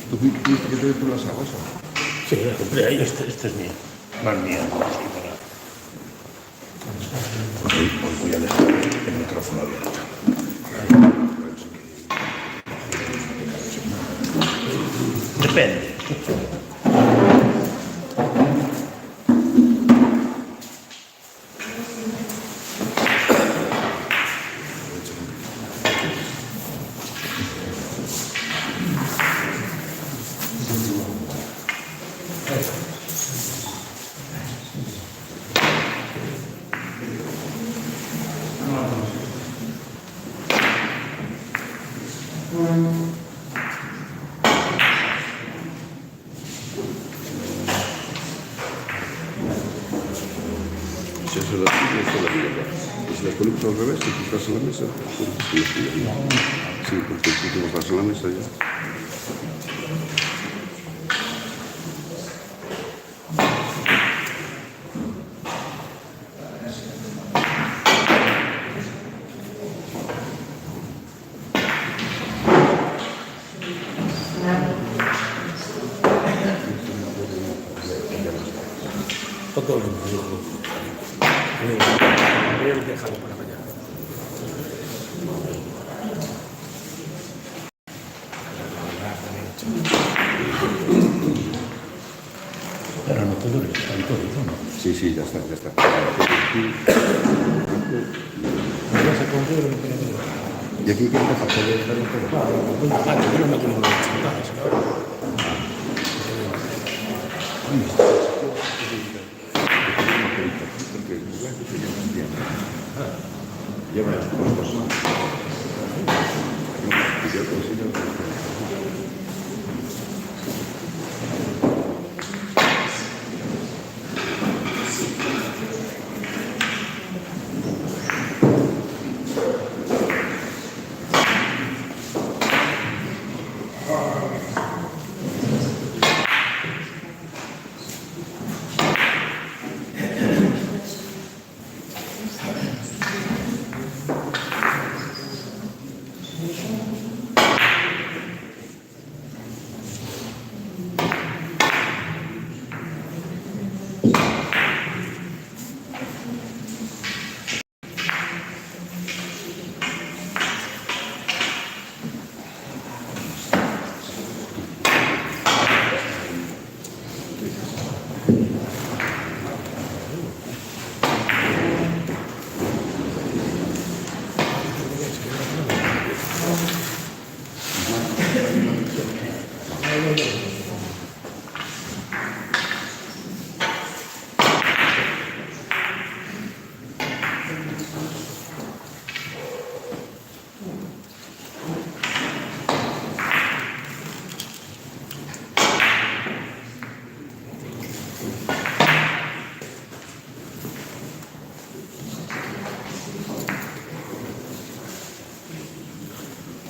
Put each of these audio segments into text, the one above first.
¿Tú viste que te por las aguas? Sí, la compré ahí. Este es mío. Más mía. Hoy voy a dejar el micrófono abierto. Depende. Si eso es la tuya, eso es la mierda. Y si la columna al revés, si tú estás en la mesa, pues es tuya. Sí, porque tú no estás en la mesa ya. Todo lo mismo. Voy a dejarlo para mañana. Pero no te duele tanto, ¿no? Sí, sí, ya está, ya está. Ya se compró lo que tenía. Y aquí que dejar de darlo todo. Claro, yo no me quiero volver a chantar, ¿sabes? Porque el blanco se llama entiendo. Lleva las cosas. Y yo consigo.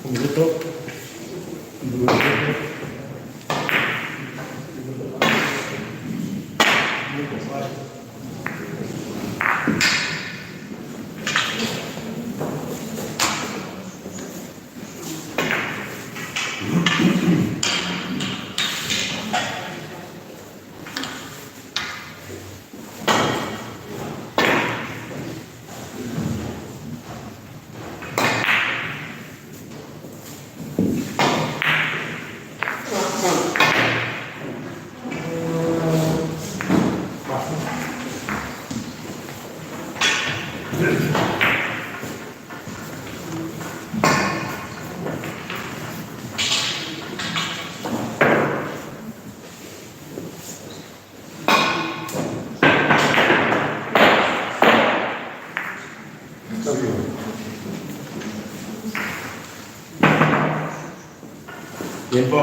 Un minuto. Tiempo.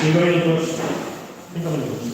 5 minutos. 5 minutos.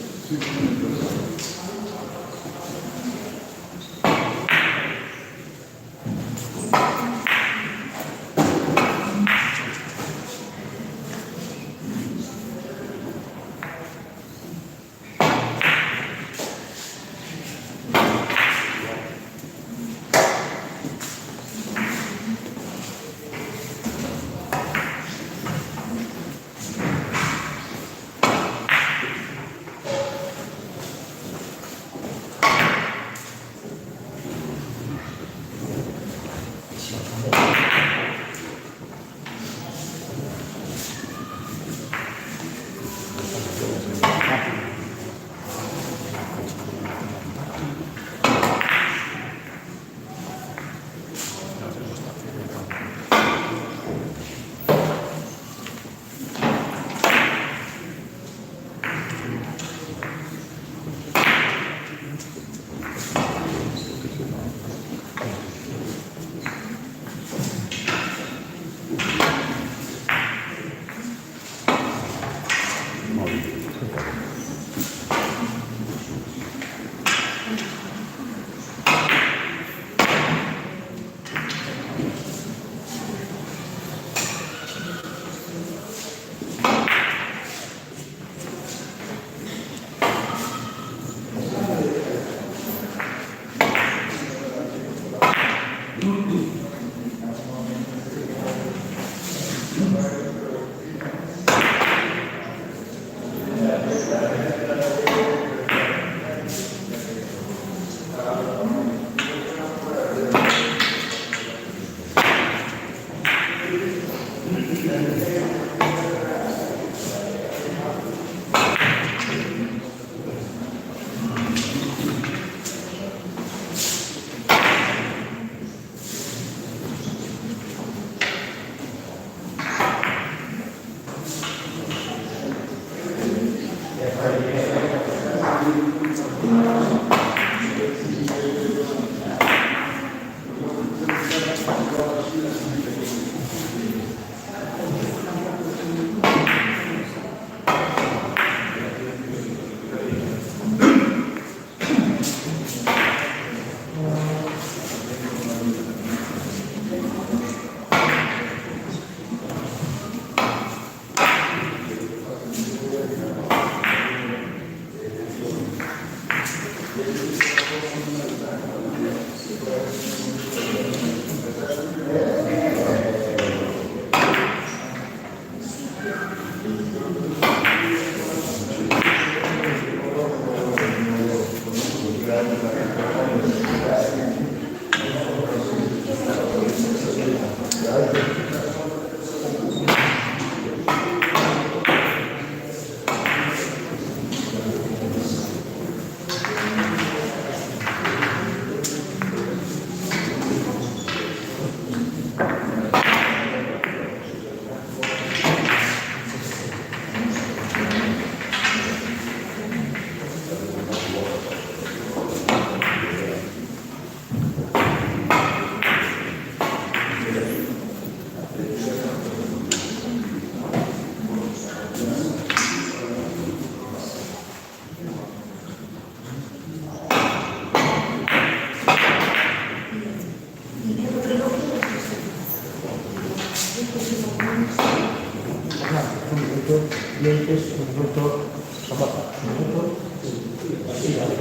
Leyes, un minuto, Zapata, un minuto, así vale.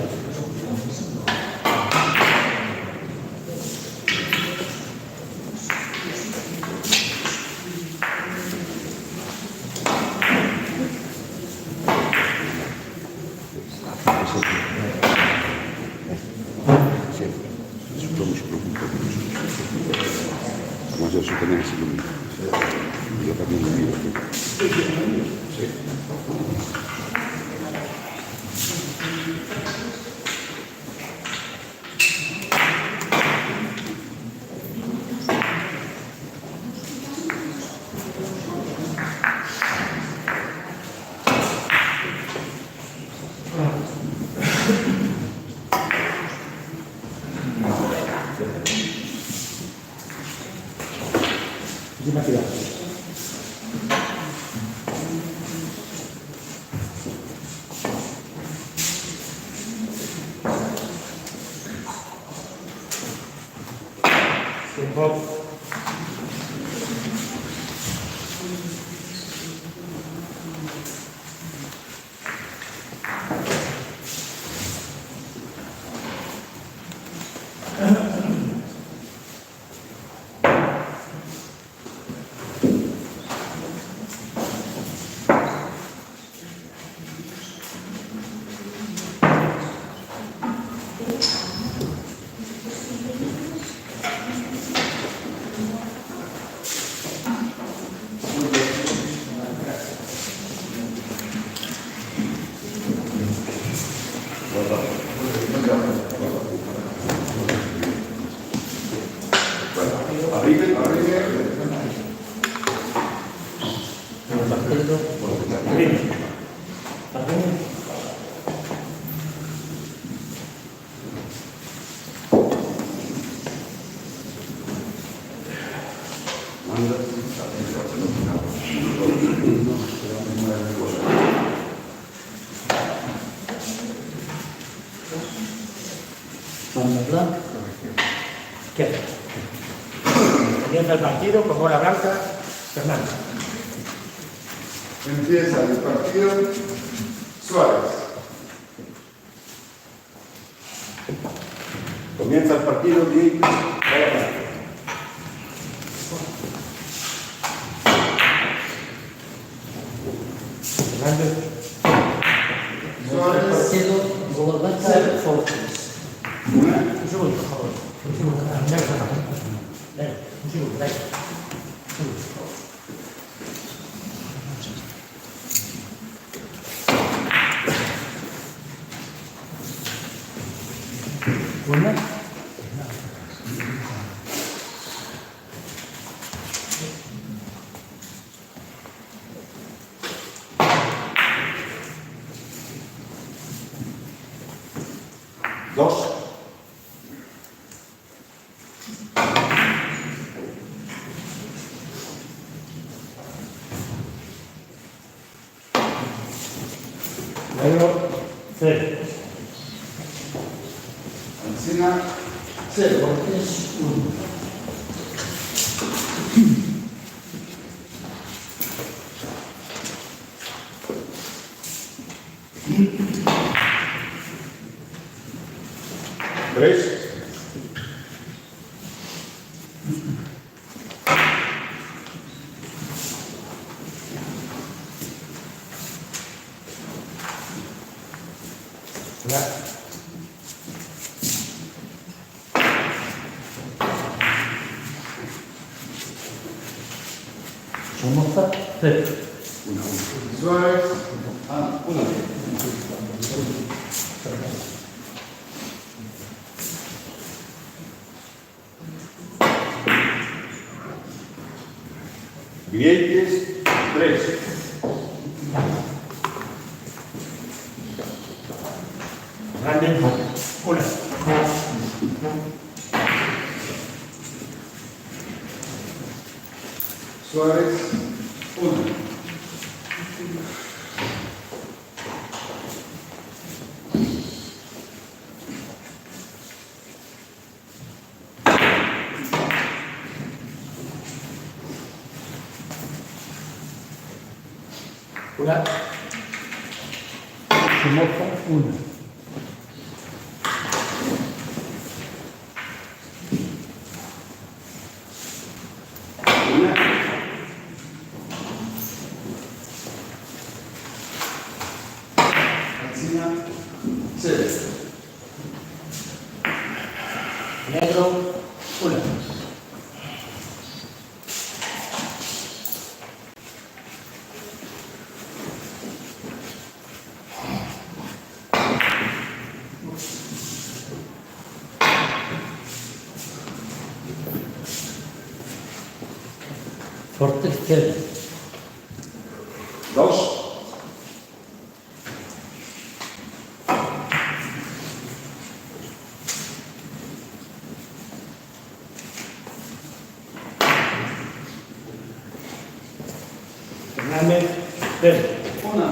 Eso nos preocupa mucho. Además, eso también es lo también lo digo. Sí. Bob. Banda blanca. Izquierda. Comienza el partido con bola blanca. Fernando. Empieza el partido. Suárez. Comienza el partido y... Fernández. Suárez. Partido, bola blanca, Fortes. Un segundo, por favor. Un segundo. Dale, un segundo, dale. Un segundo, por favor. Una. Dos. Luego, cero. Encina. 0, Fortes, 1. Tres. Ya. Somoza, 0. Suárez. Una. Vieques. Tres. Fernández. Una. Suárez. Una. Una. Somoza, 1. Una. Encina. 0. Negro. Una. Fortes, 0. Dos. Fernández. Cero. Una.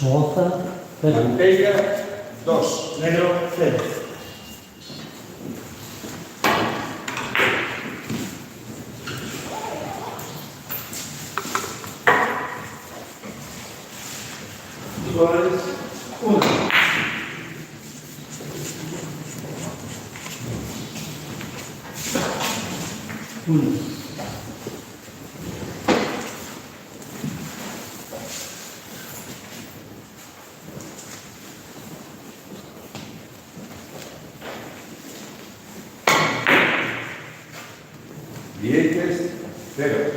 Somoza, cero. Manteiga, 2. Negro, 0. Suárez, 1. Uno. Vieques, 0.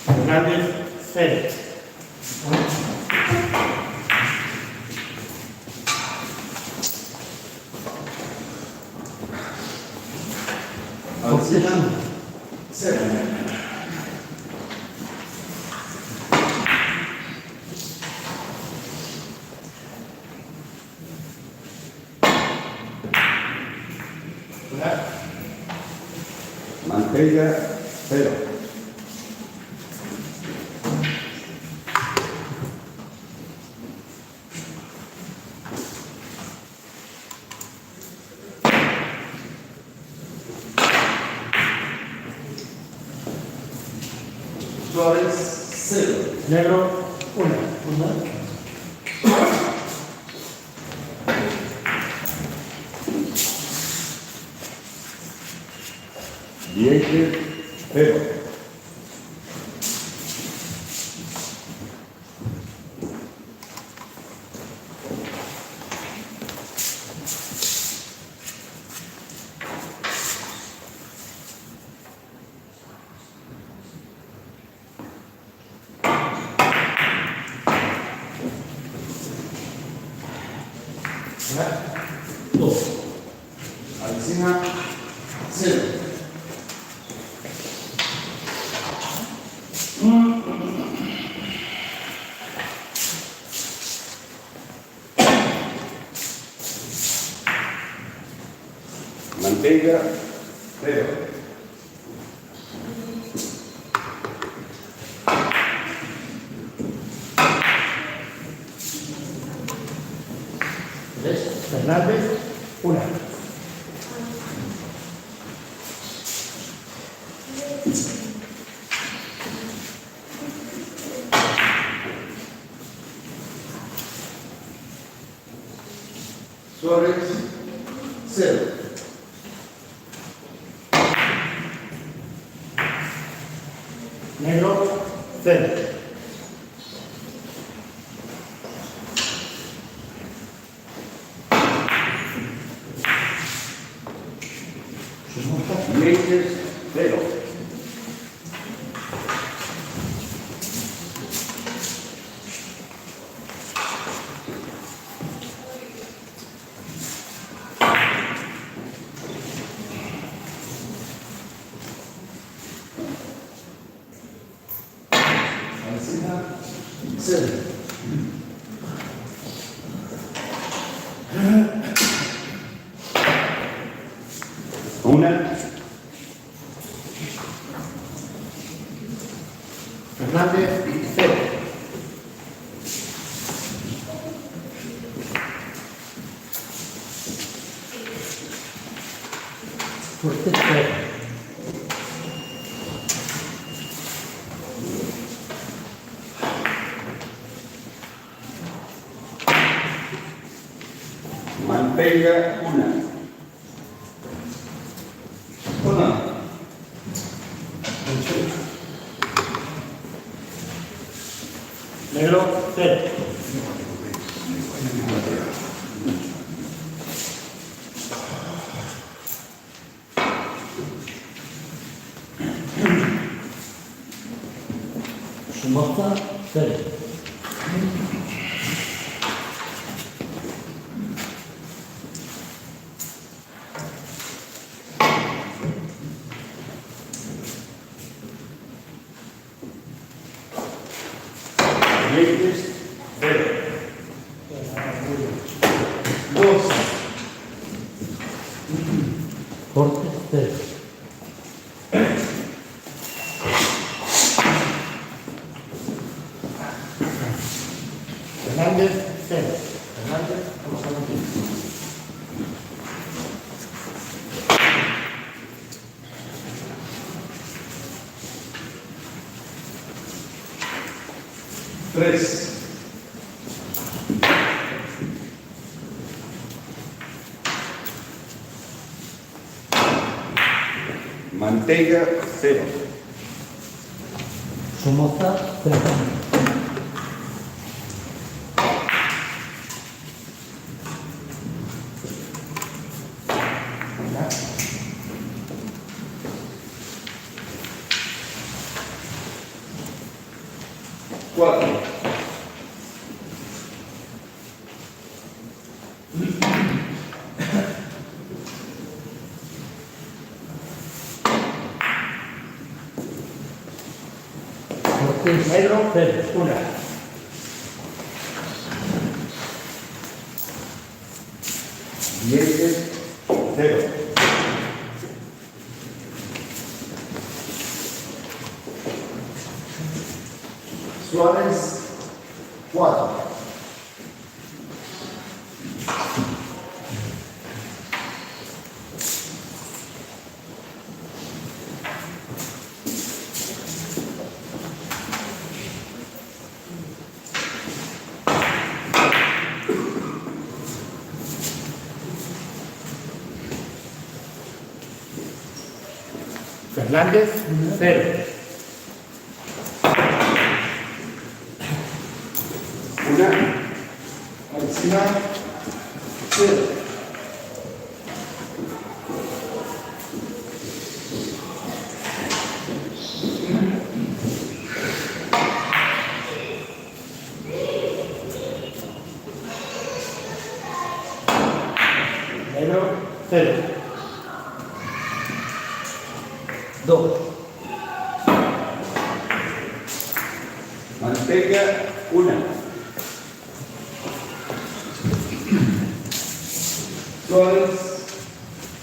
Fernández, 0. Alcina, 0. Manteiga, 0. Suárez, 0. Negro, 1. Uno. Vieques, 0. Dos. Alcina, 0. Manteiga, 0. Tres. Fernández, 1. Suárez, 0. Negro, 0. Somoza, Vieques, 0. Alcina, 0. Una. Fernández, 0. Cortés, cero. Manteiga, 1. Negro, 0. Somoza, cero. Vieques, 0. 2. Cortés, cero. Tres. Manteiga, 0. Somoza, 0. Cuatro. Cortés, Negro, 0. 1. Dientes, 0. Suárez, 4. Fernández, 0. Una. Alcina, 0. Negro, 0. 2. Manteiga, 1. Suárez,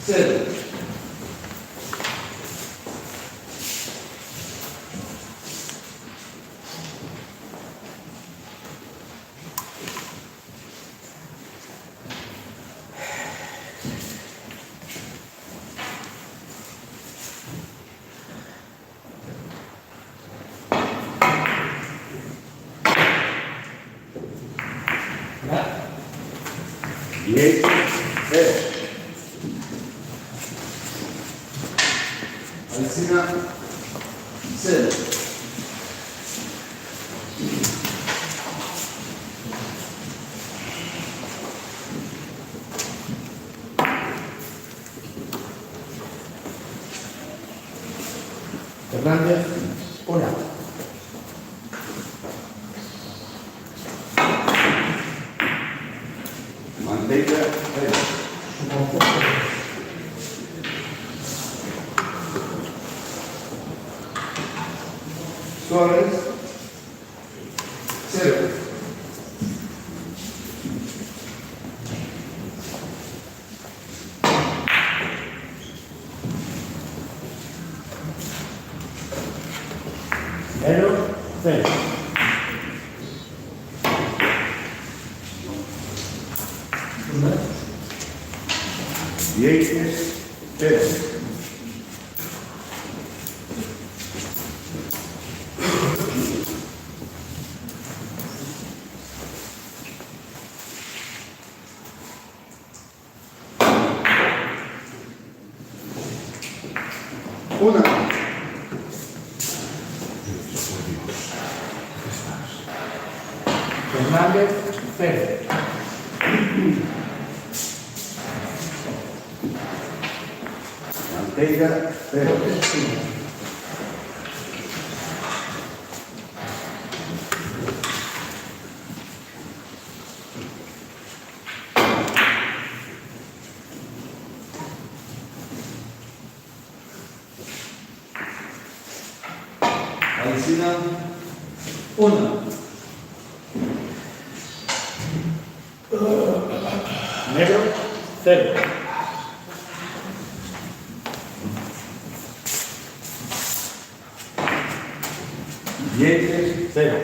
0. Diez, 0. Alcina, 0. Fernández, 1. Manteiga, 0. Suárez, 0. Negro, 0. Dientes, 0. Una. Fernández, 0. Manteiga, 0. Alcina, 1. Negro, 0. Dientes, 0.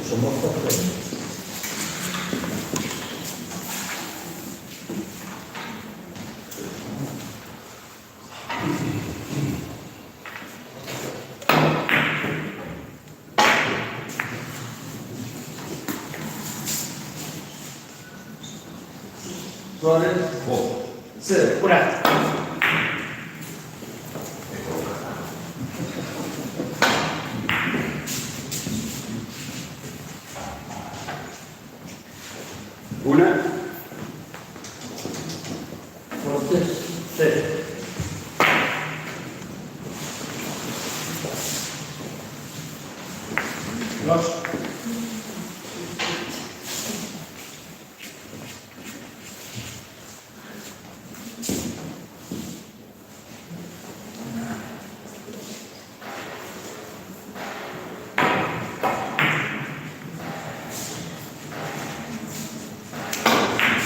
Somoza, 0. Suárez, 0. Una. Una, Cortés. 0. dos,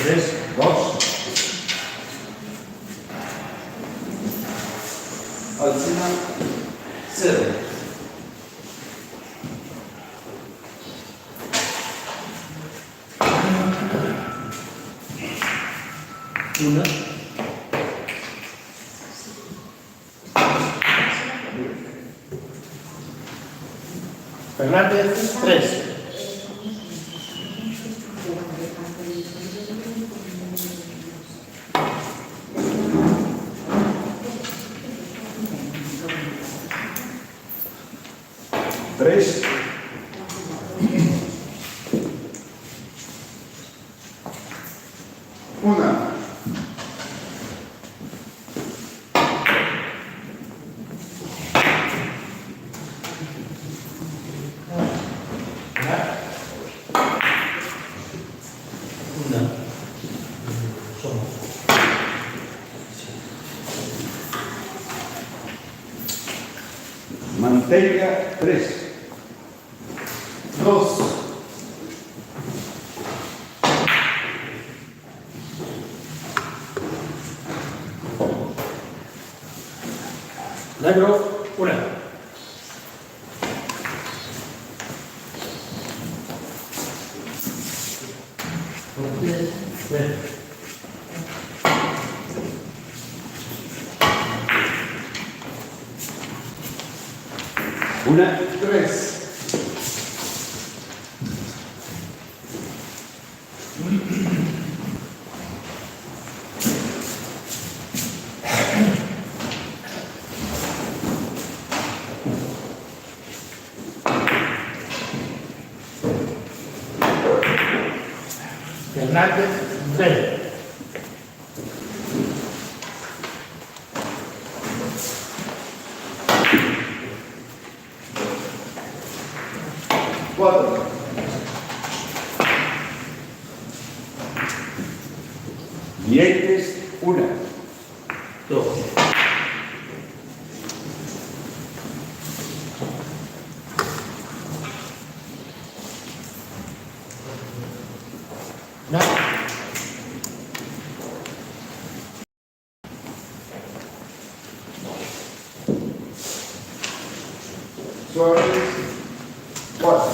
Tres. dos, Alcina, 0. Una. Fernández, 3. Tres, una, Una. Somos. Manteiga, 3. Dos, Negro, 1. Cortés. 0. una, 3. Fernández, 0. Cuatro, Dientes, 1. 2. No. Suárez, 4.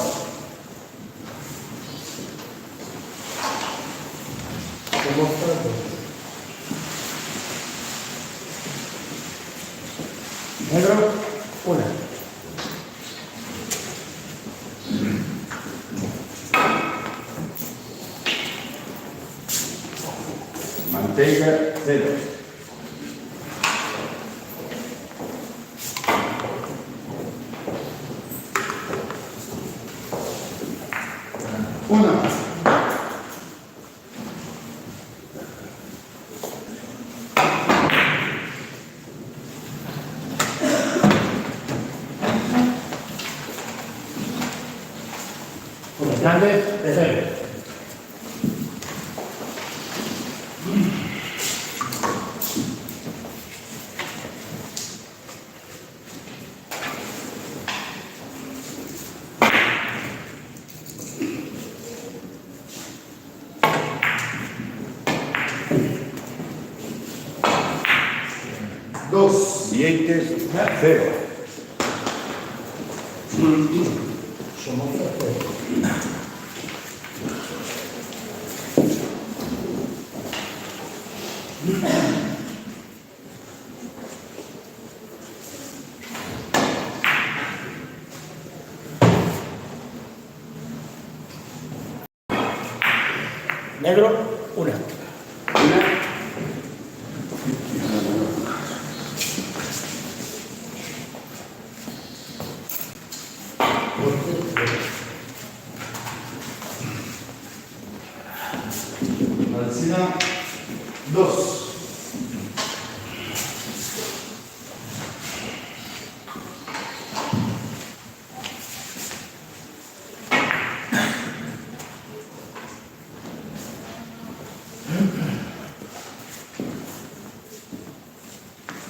Somos todos. Negro, 1. Manteiga, 0. Una, Fernández, 0. dos, Dientes, 0. Somos todos. Negro, 1. Una, Alcina 2.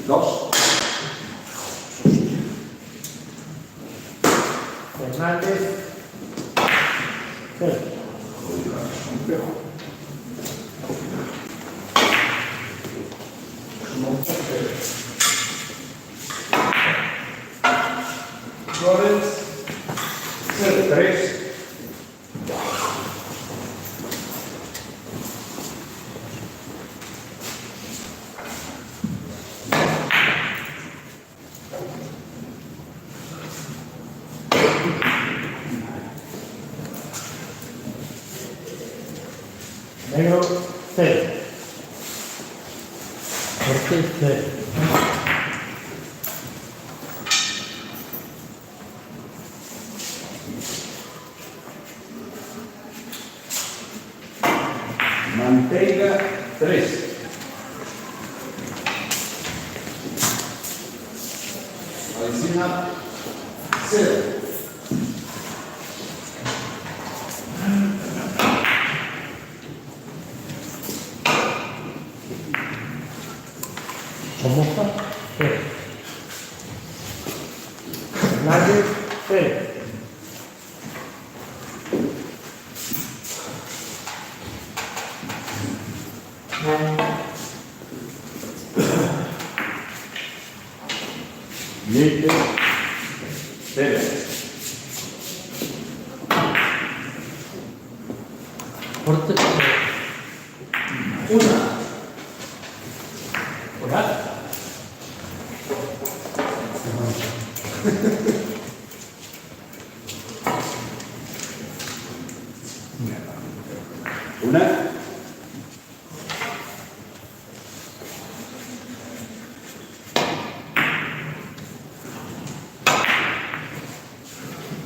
Dos. Fernández, 0. Somoza 0. Flores 0. 3. Negro, 0. Cortés, 0. Manteiga 3. Alcina 0. Somoza, 0. Fernández, 0. Miete 0. Cortés, 0. 1. Hola. Una.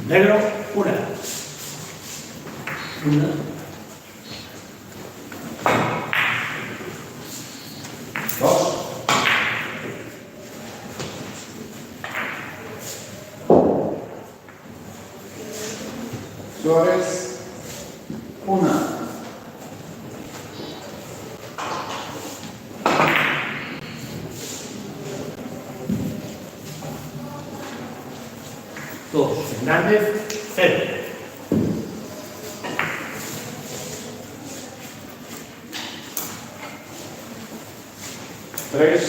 Negro, 1. 1. Dos. Suárez 1. Fernández, 0. Tres.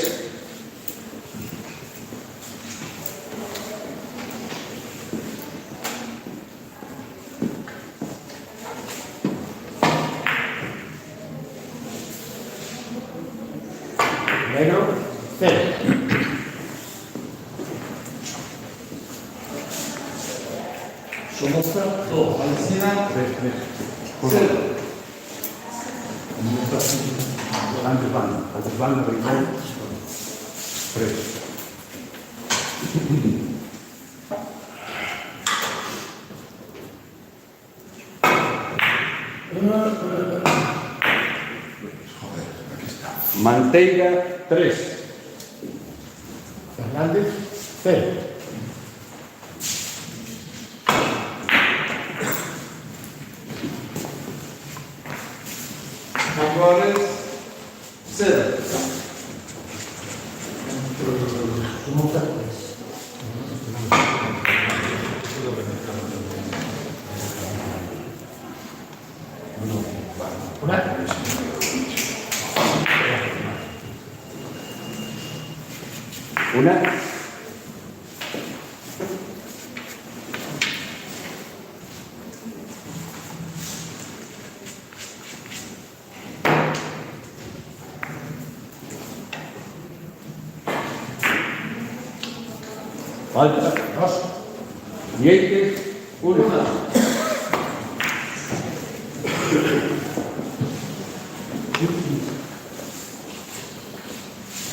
Negro, 0. Somoza 2. Alcina 0. Antes van, Rincón, 3. Manteiga 3. Fernández, 0. Suárez 0. Somoza 3. Una. Falta 2. Dientes 1.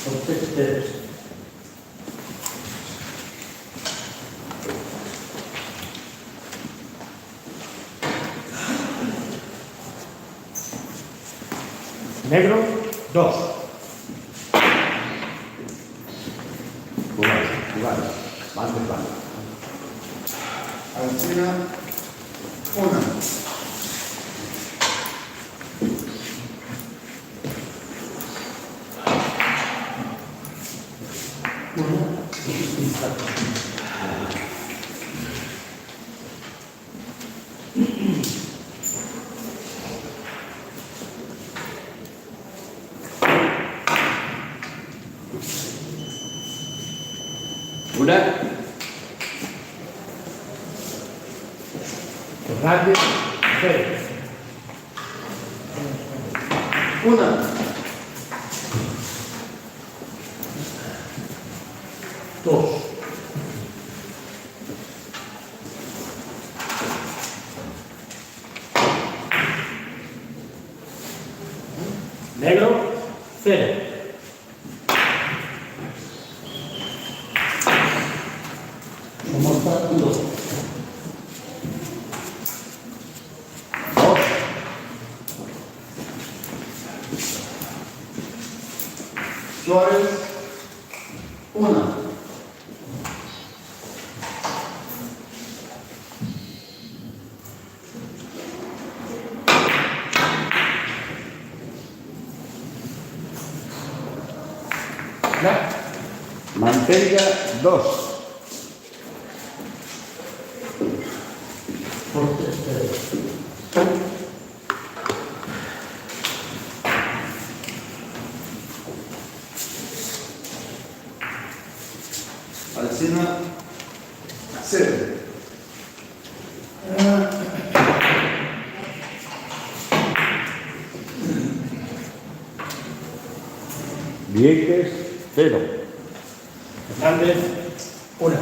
Cortés 0. Negro, 2. Jugar. Van. Alcina, 1. Una. Fernández, 0. 1. 2. Negro, 0. Somoza, 1. 2. Suárez, 1. Mantenga, 2. Forte, 0. Alcina, 0. Vieques, 0. Fernández, 1.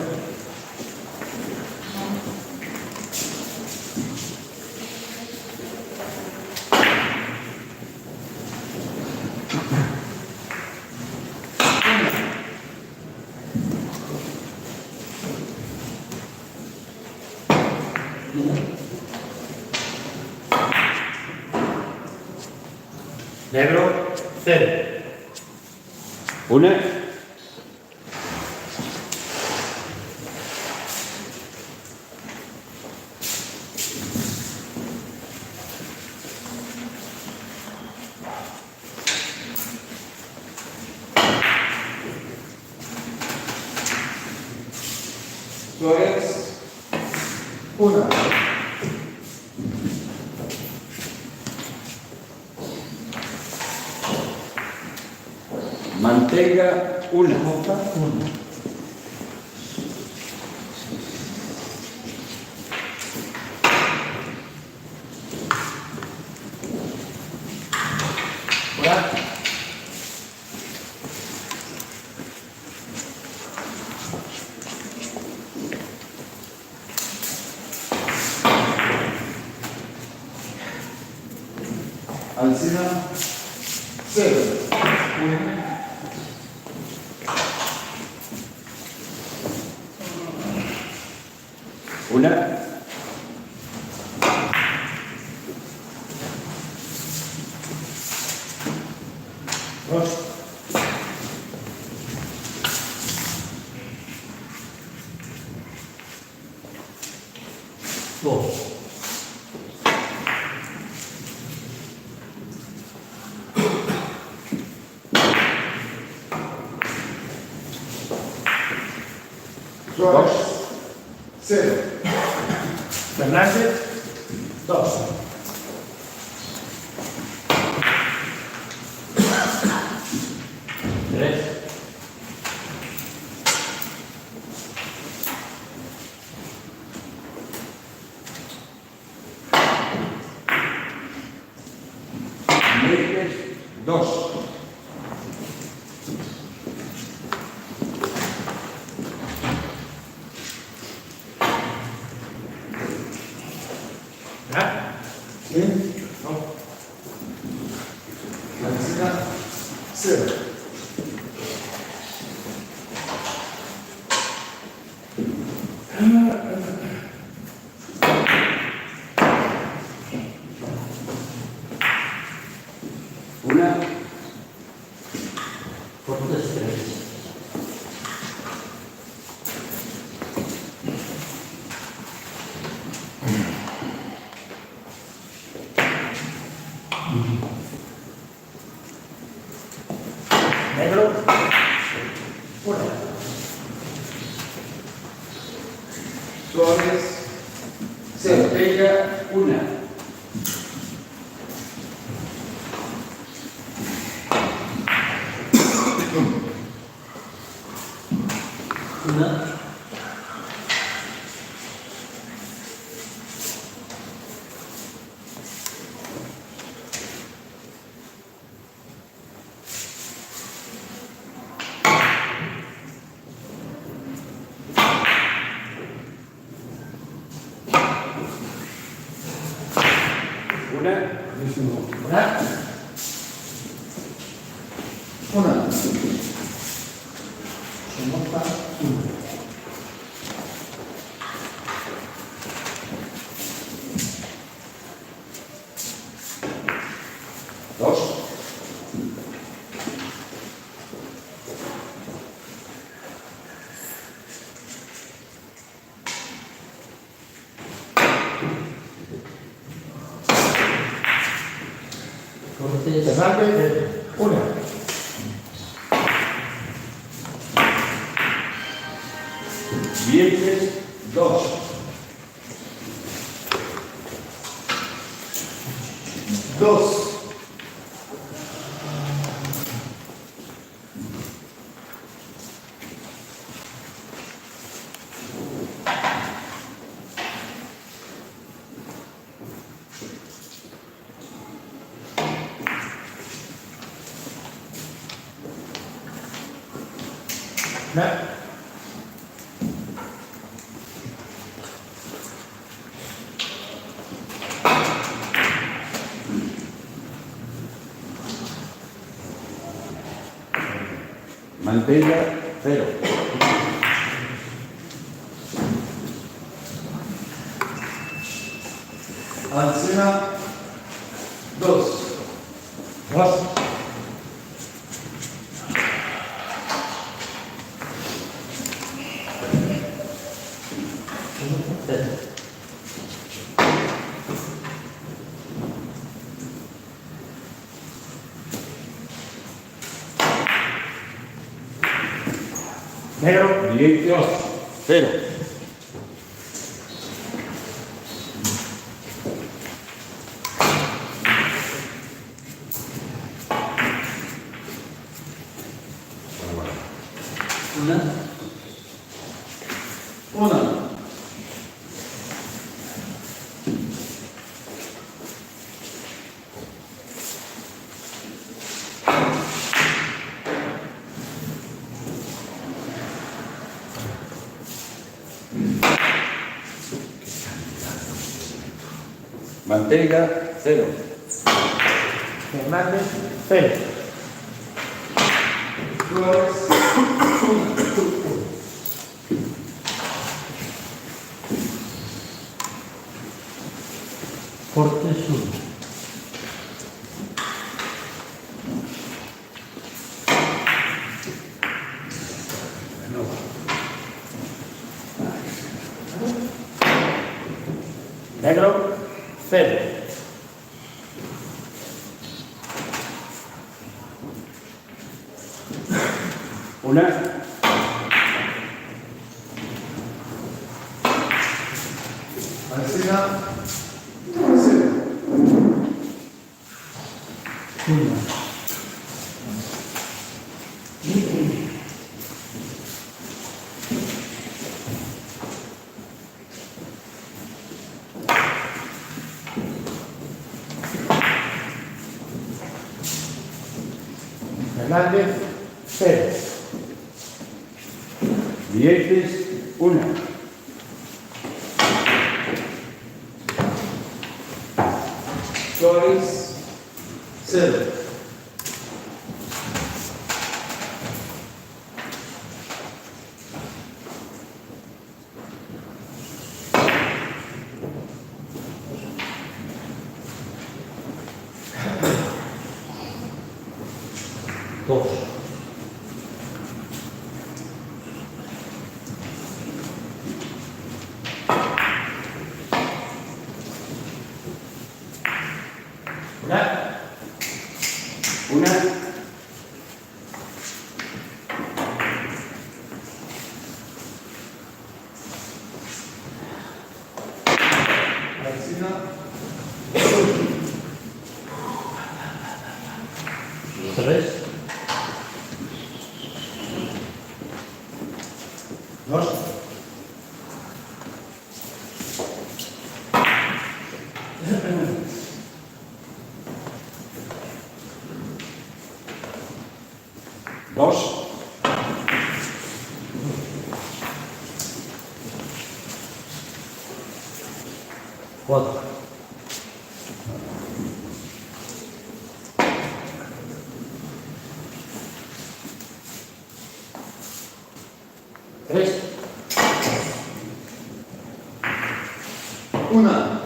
Negro, 0. Una. Suárez, 1. Mantenga, 1. Somoza, 1. Hola. Alcina, 0. Una. 2. Dos. Suárez, 0. Fernández, 2. Tres. Vieques, 2. ¿Ah? ¿Sí? No. Alcina, 0. Una, Cortés 3. Negro. 1. Suárez, 0. Manteiga, una. Una. Una, 1. 1. Sonota 1. dos, Cortés Fernández. 1. Vientres, dos, 2. Manteiga, cero, Alcina, 2. 2. Negro. Vientres, cero, Una. 1. Manteiga, cero, Fernández. 0. Suárez, 1. Cortés 1. Negro. 0. una, Alcina, 0. 1. Fernández. 0. Vientres, una, Suárez, 0. 2. Una. Una. Alcina. 3. 2. Dos. 4. 3. Una.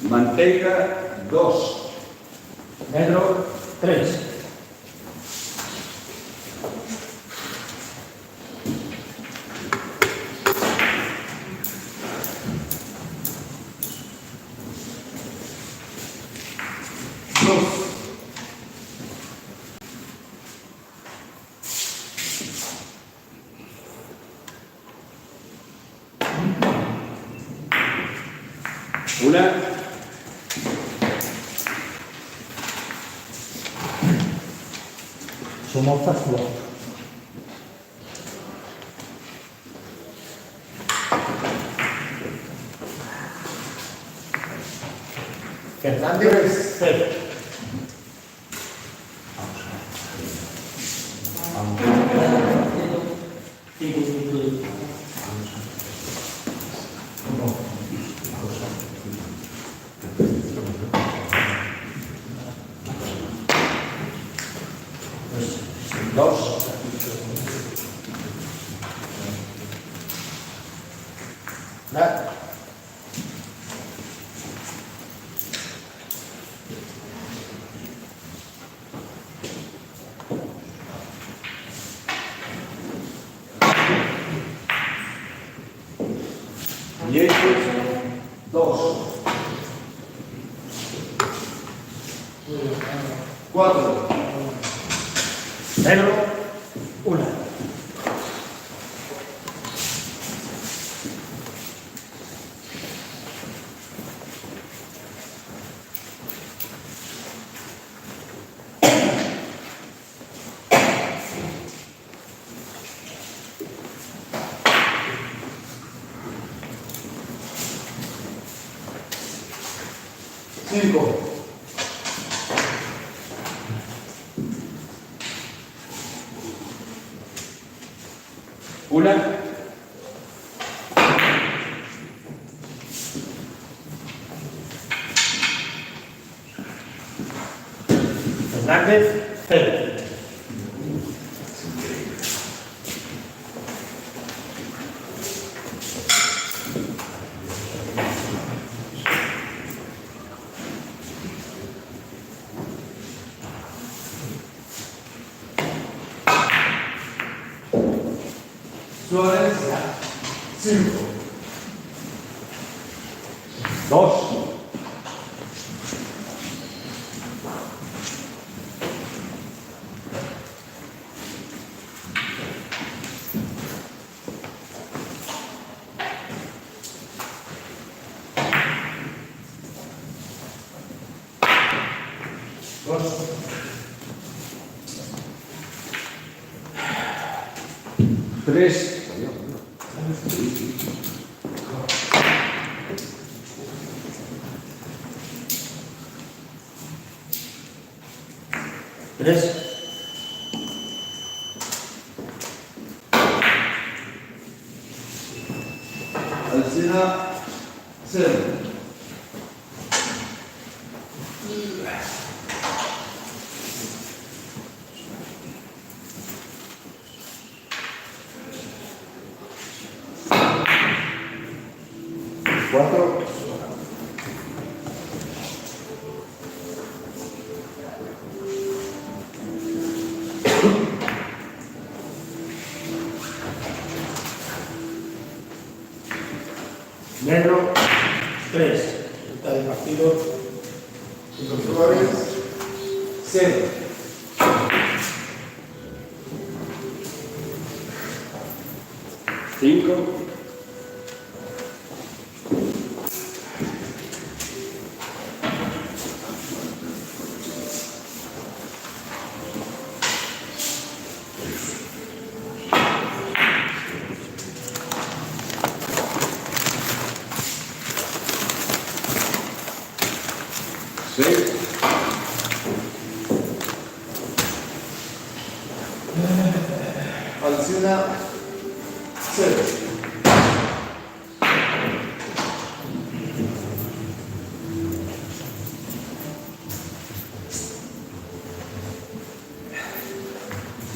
Manteiga, 2. Negro. 3. Dos. Una. Somos 4. Fernández. 0. Dos. Una. Diez. 2. Cuatro. Negro. 1. Cinco. Una. Fernández. 0. Suárez. Cinco. 2. Dos. 3. 3. Alcina. Cero. 4. Negro, 3. Está de partido. Suárez, 0. Cinco. Seis. Alcina, 0.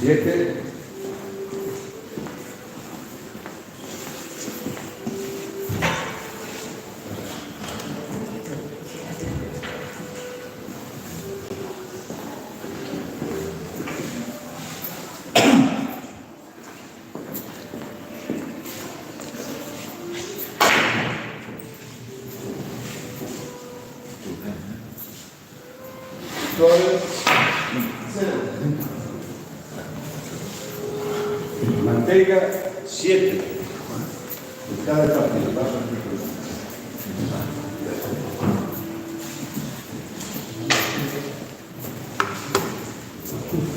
Siete. Suárez, 0. Manteiga, 7. Está de partido. Alcina, 0.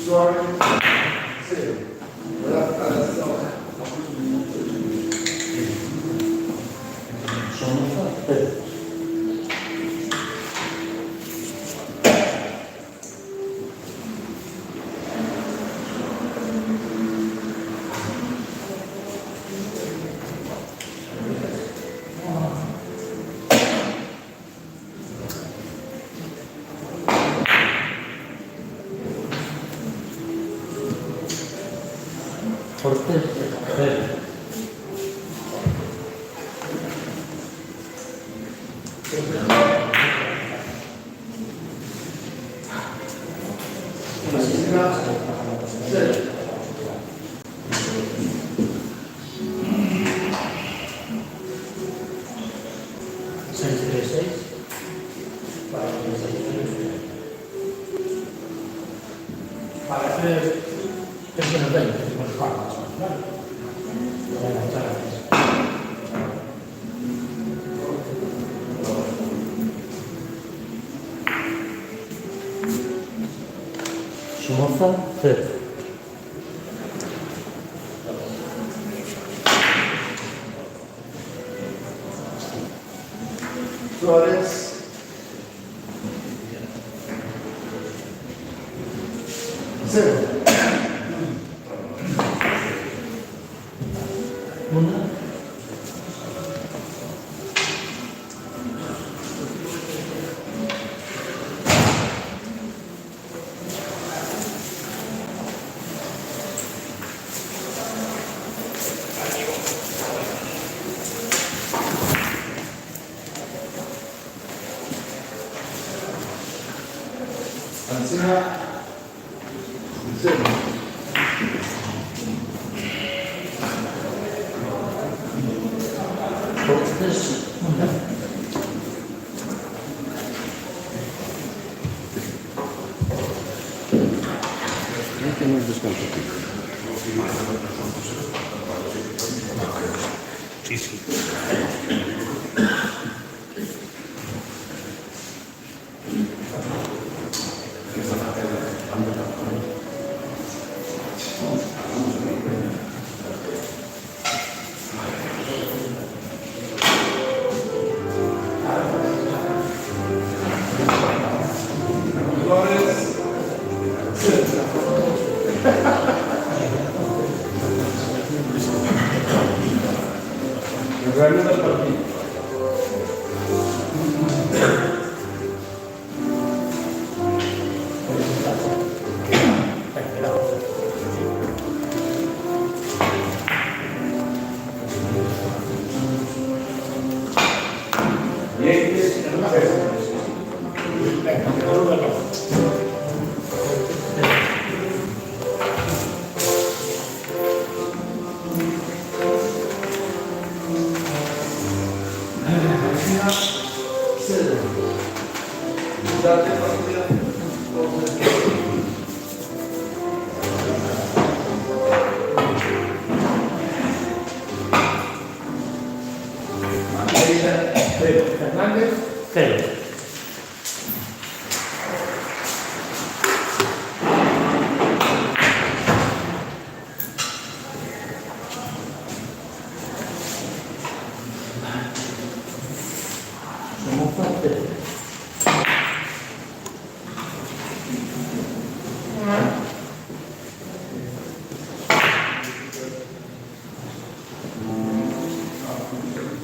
Suárez, 0. Somoza, 0. Cortés, 0. Alcina, 0. Para 3, personas 20, con 4. Somoza, 0. Suárez, 0. Una. Mancina. 0. Portes. 1. Ya tenemos descanso aquí. Suárez. 0. Reanuda el partido. Dientes. 0. Date partida. Manteira. 0. Fernández. 0. Somos parte.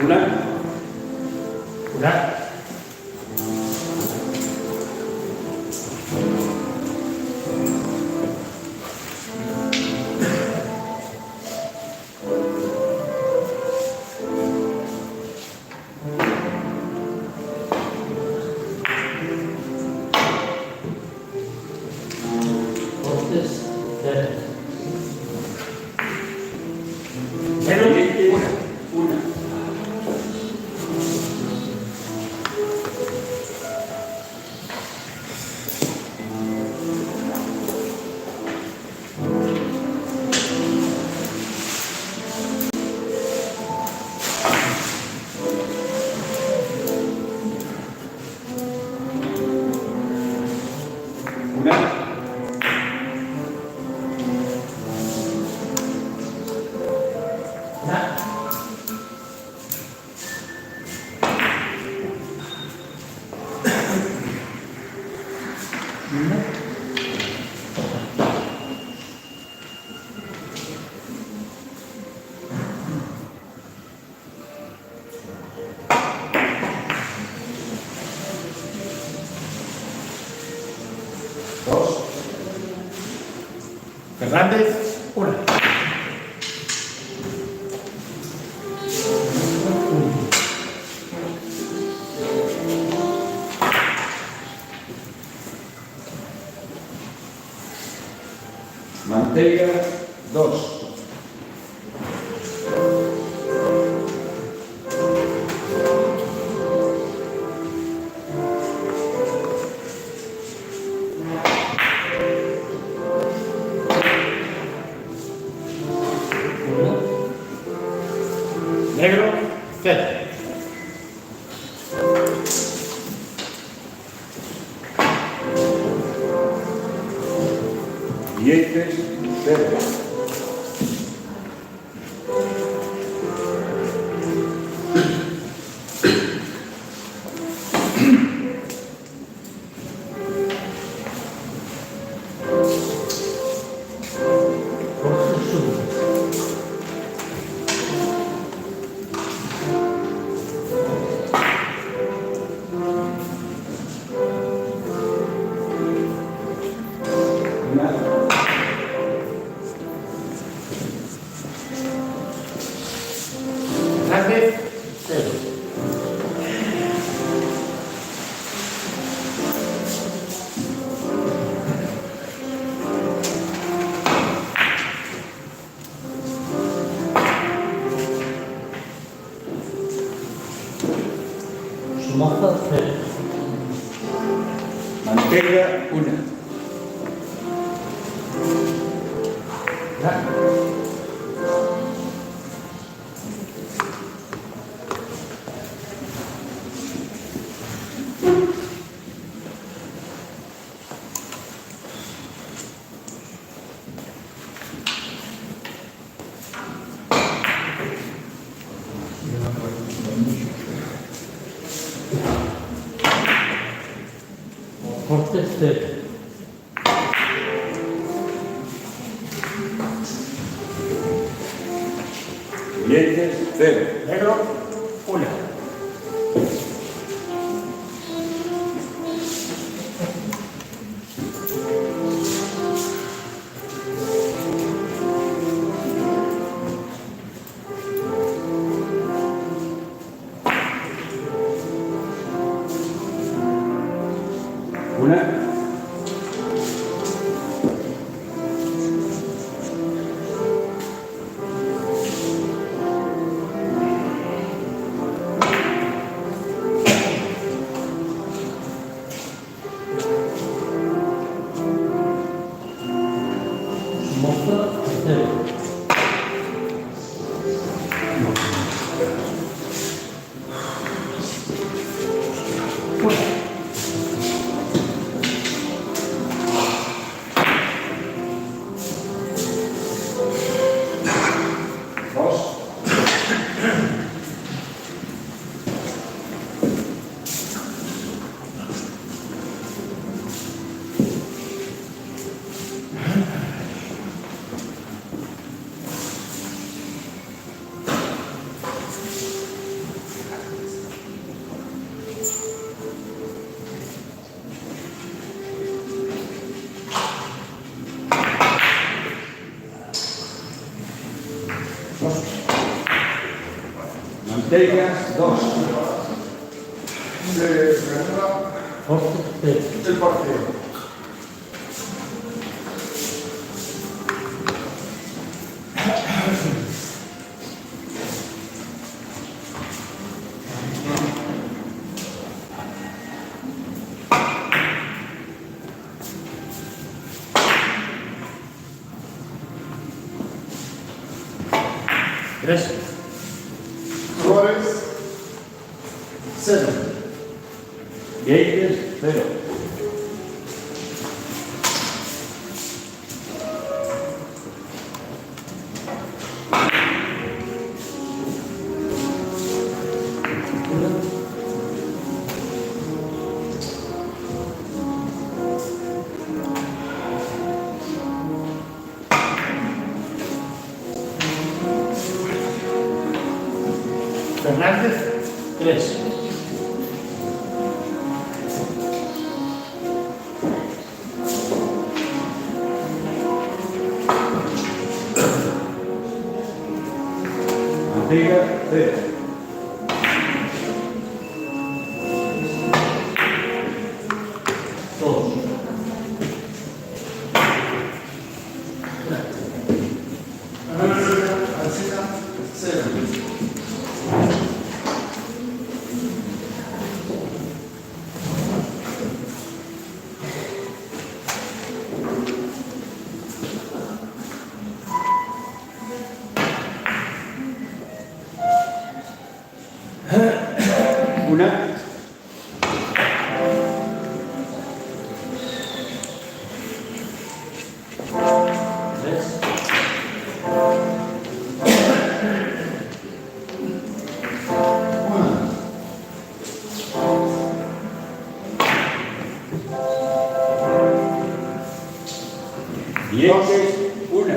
Una. Una. Portes. 0. Cero. Dientes. Una. Una. Una. Una. Dos. Fernández. Una. Manteira. 2. Negro. 0. Dientes. 0. Portes. 1. Una. Cortes cero. Dientes, 0. Negro, 1. Una. Moza cero. Dos. Mantegas, 2. Se reanuda Cortes cero. el partido. Tres. Flores, Cero. Dientes, 0. Fernández, 3. Manteiga, 0. Dos. Alcina, 0. Una. Tres. Dientes, 1.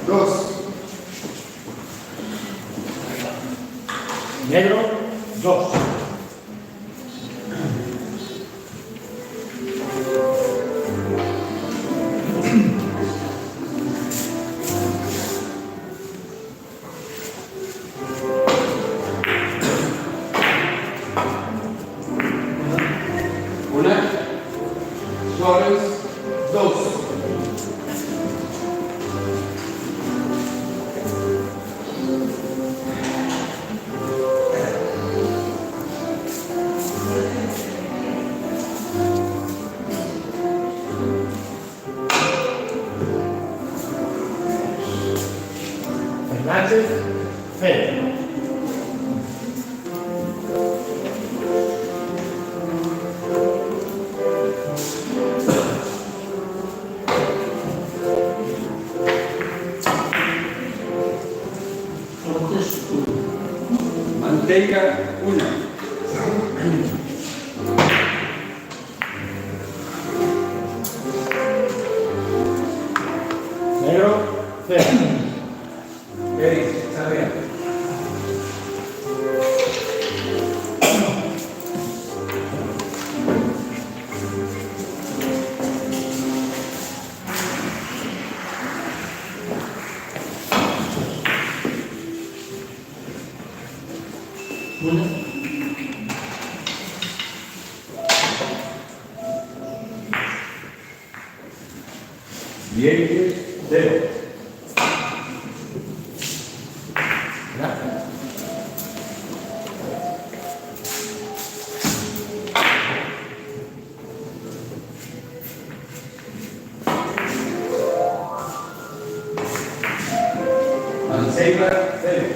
Dos. negro, 2. Suárez, 2. Fernández, Fede. Cortés, 1. Manteiga, 1. Negro, Fede. Está bien. Una. Vieques, 0. Gracias. Manceba, 0.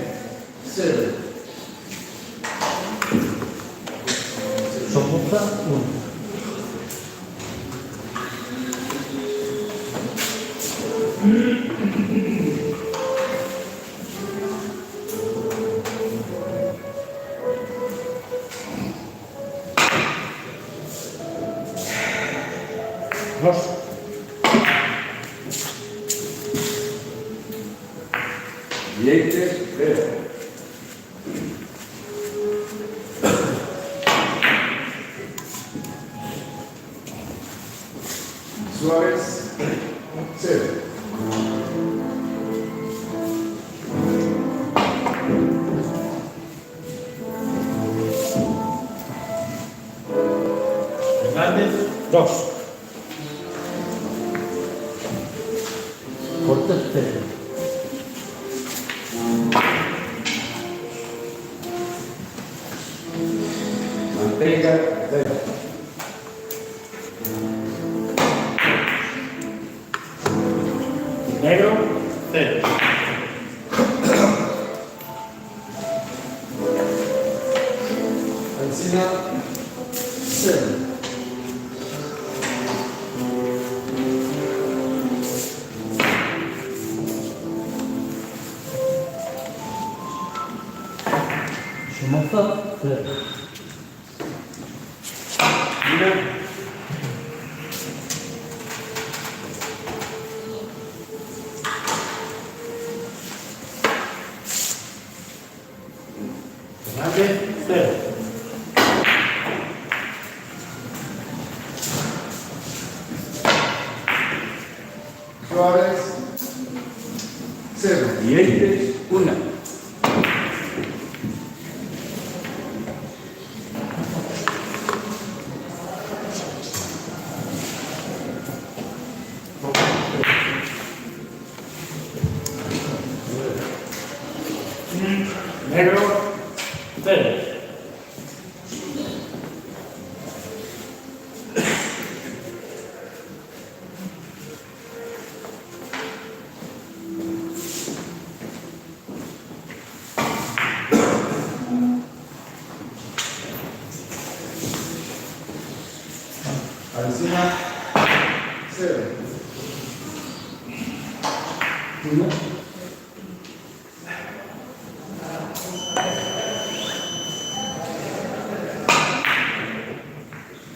0. Somoza, 1. Dos. Vieques, 0. Suárez, 0. Fernández, 2. Cortés, 0. Manteiga, 0. Negro, 0. Alcina, 0. Somoza, 0. Fernández, 0. Suárez, 0. Vieques, 1. Negro, 0. Alcina, 0. 1.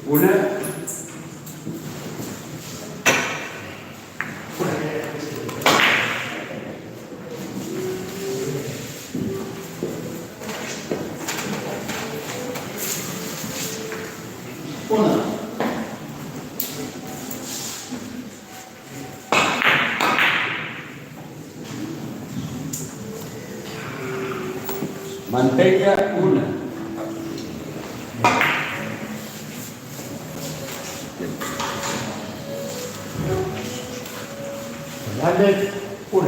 Una. Una. Manteiga, 1. Fernández, 1.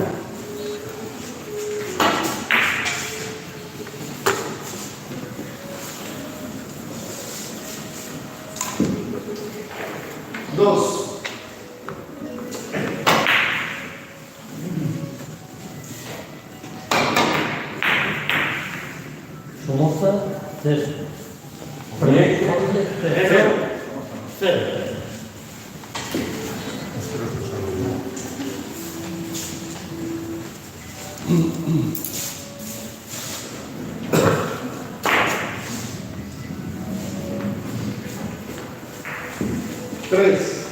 Dos. Somoza, 0. Bien. Portes, 0. 0. 0. Tres.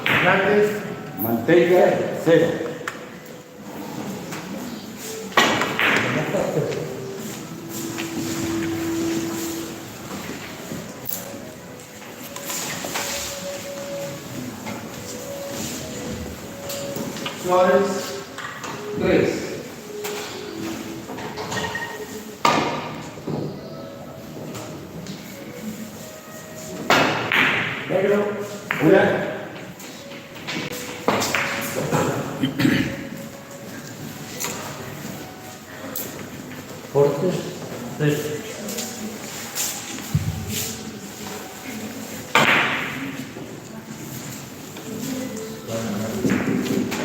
Fernández, Manteiga, 0. Somoza, 0. Suárez, 3. Negro, 1. Portes, 0.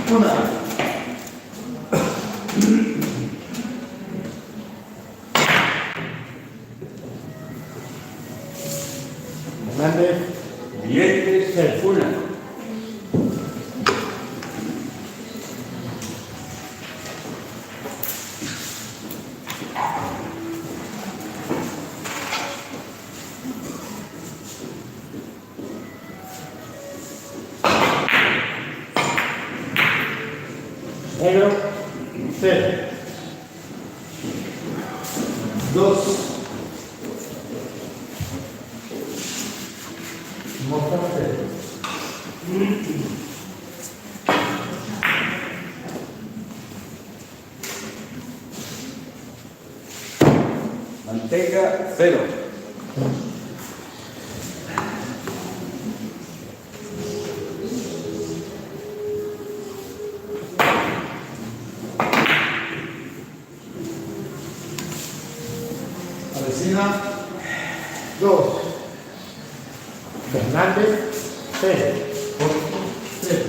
Una. Fernández, Dientes, 1. Negro, 0. Dos. Somoza, 0. Manteiga, 0. Avecina, 2. Fernández, 0. Portes,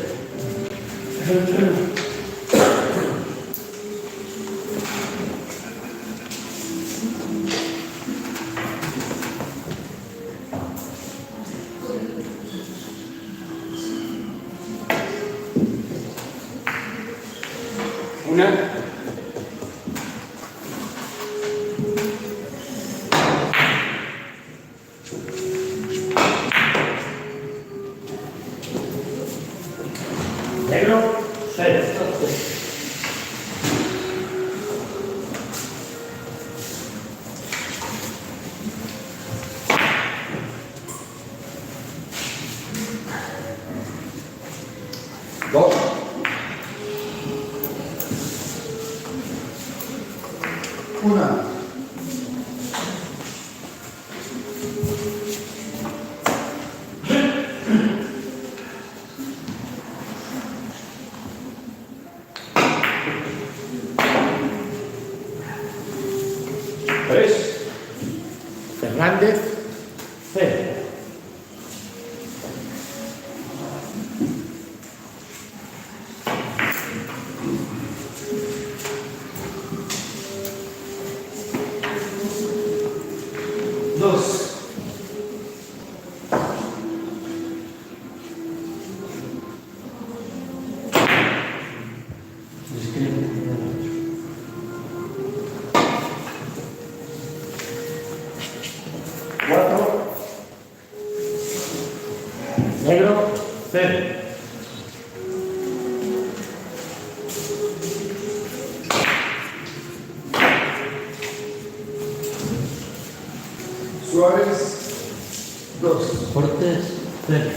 0. Una. Negro, 0. Dos. Una. Tres. Fernández, 0. Dos. Cuatro. Negro, 0. Suárez, 2. Portes, 0.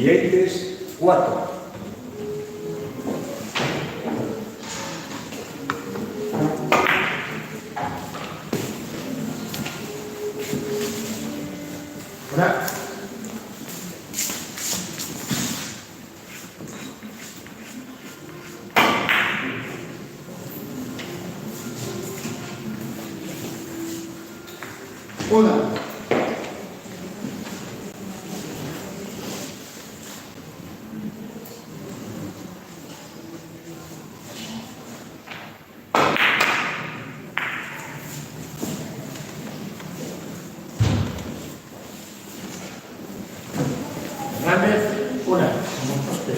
Billetes 4. Una. Una. Hernández, una. Como poste.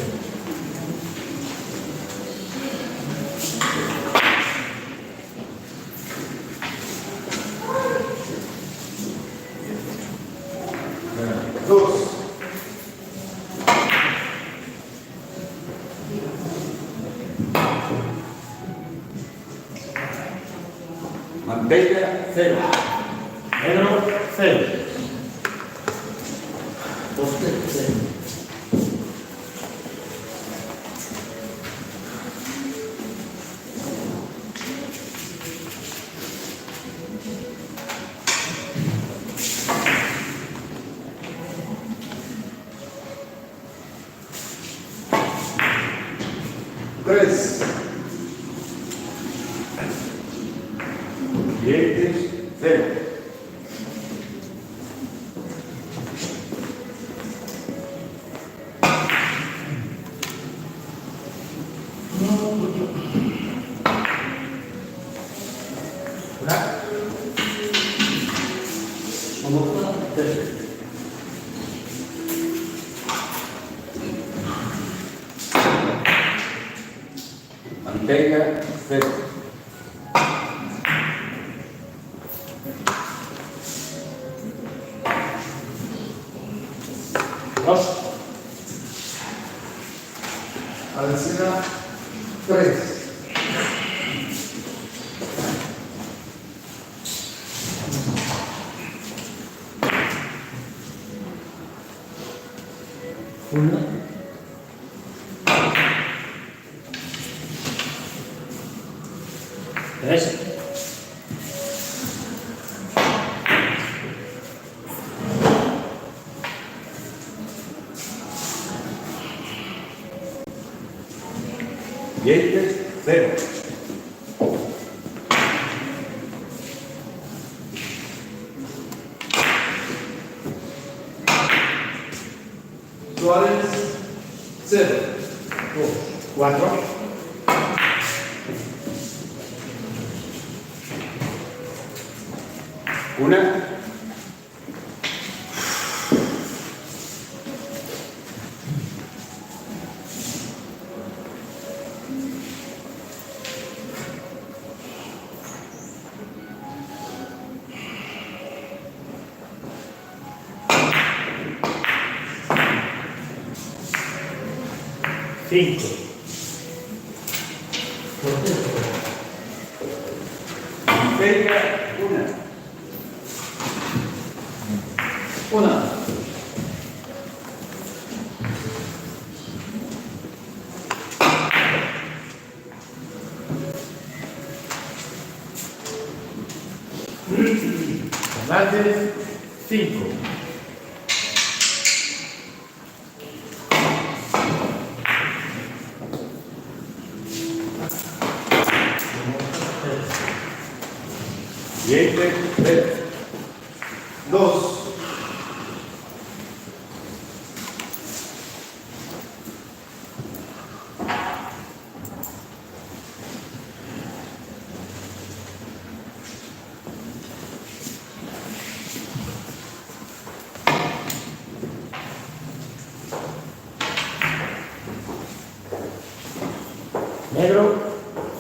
Dos. Manteiga 0. Negro, cero. Poste, cero. Tres. Billetes 0. Una. Como poste. Manteiga 0. Dos. Alcina. Tres. Una. Tres. Billetes 0. Suárez. Cero. Dos. Cuatro. Una. Cinco. Poste, cero. Manteiga 1. Una. Hernández, cinco. Billetes 0. Dos. Negro,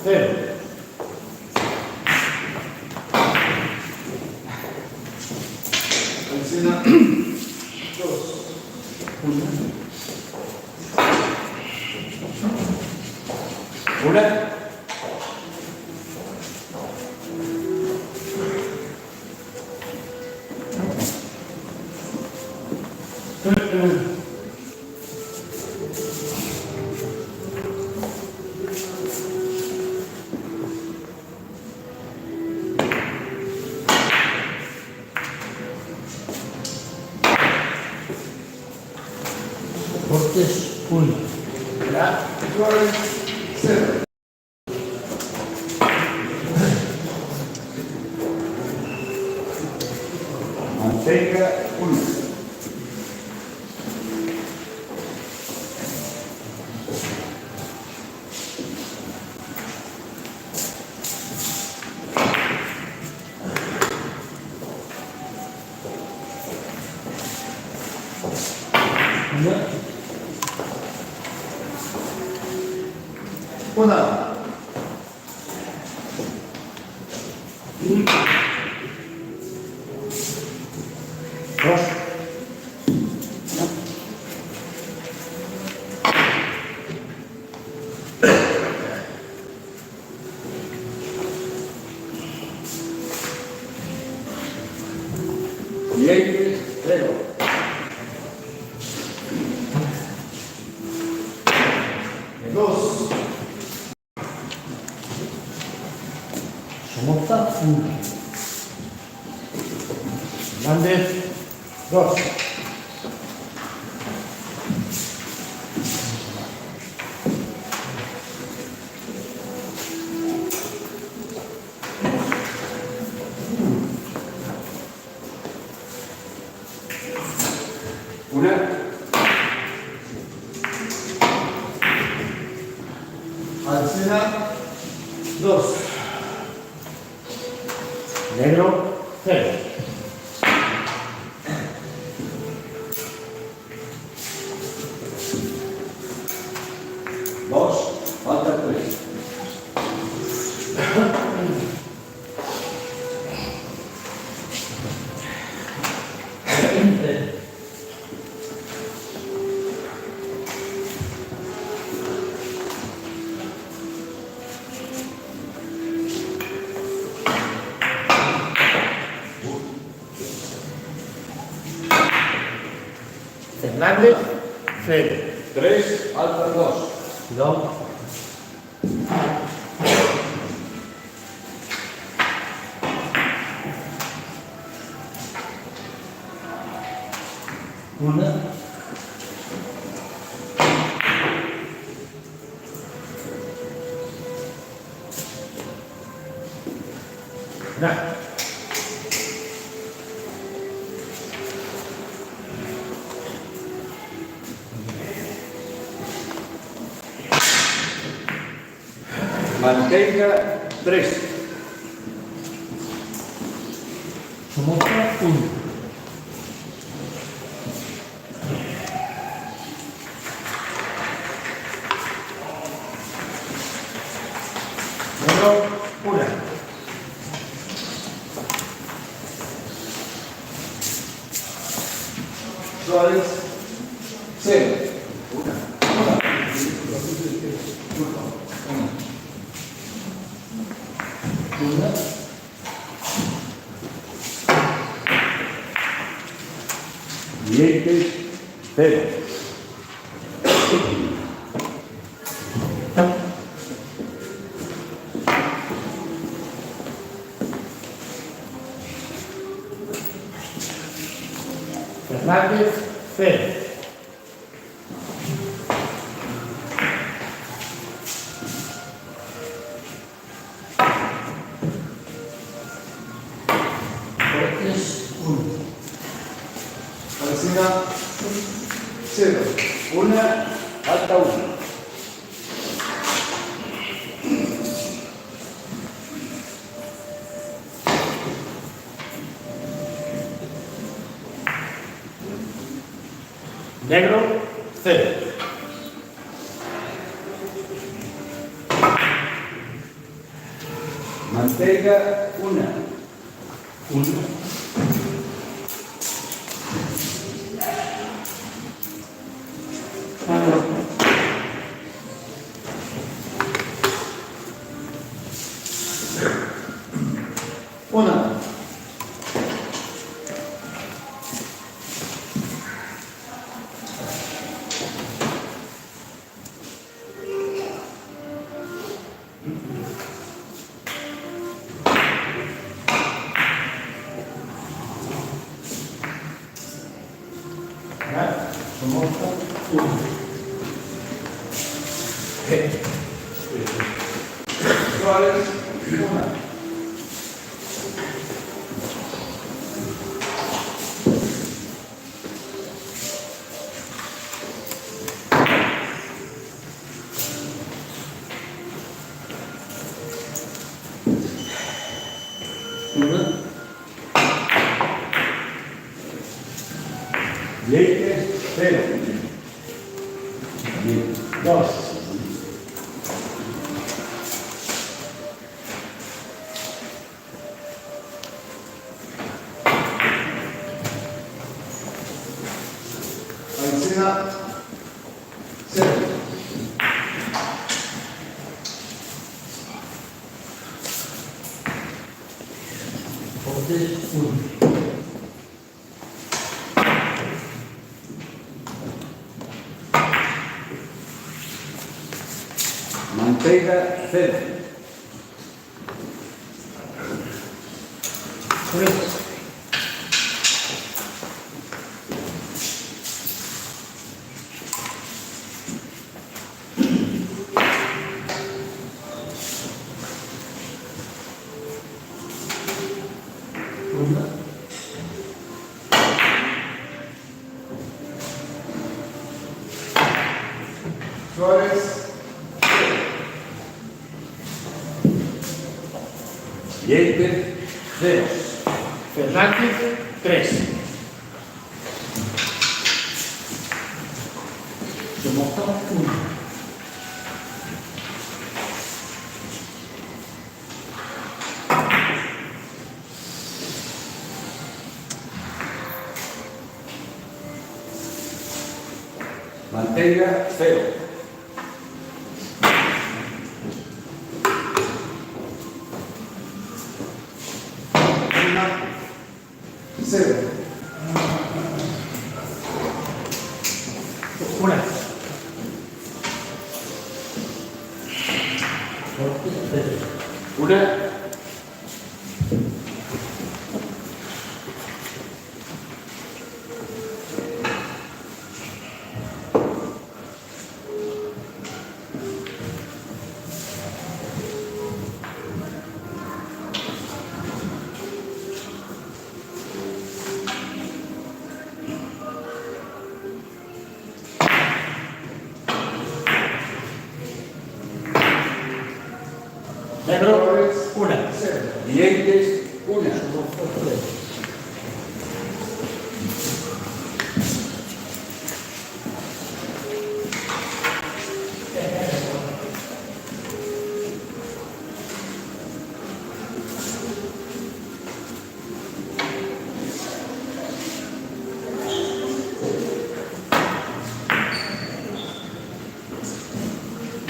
cero. Alcina. Dos. Una. Cortes, 1. Flores, 0. Manteca, 1. Una. Dos. Vieques, 0. Dos. Somoza, 1. Hernández, 2. Una. Alcina, 2. Negro, 0. Dos. Falta 3. Fernández, 0. 3. Falta 2. Cuidado. Una. Nah. Manteca, 3. Somoza, 1. Negro, 1. Flores, 0. Una. Vieques, 0. Fernández, 0. Cortes, 1. Alcina, 0. Una. Falta 1. Negro, 0. Manteca, 1. 1. Una. Somoza, 1. Suárez, 1. Yates, 0. 2. Alcina, 0. Cortés, 1. Manteiga, 0. 3. Suárez, Yates, 0. Fernández, 3. Somozón, 1. Manteiga, 0. Una, 0. Una. Cortés, 0. 1. Negro, 1. 0. Yates, 1. Somozón, 3.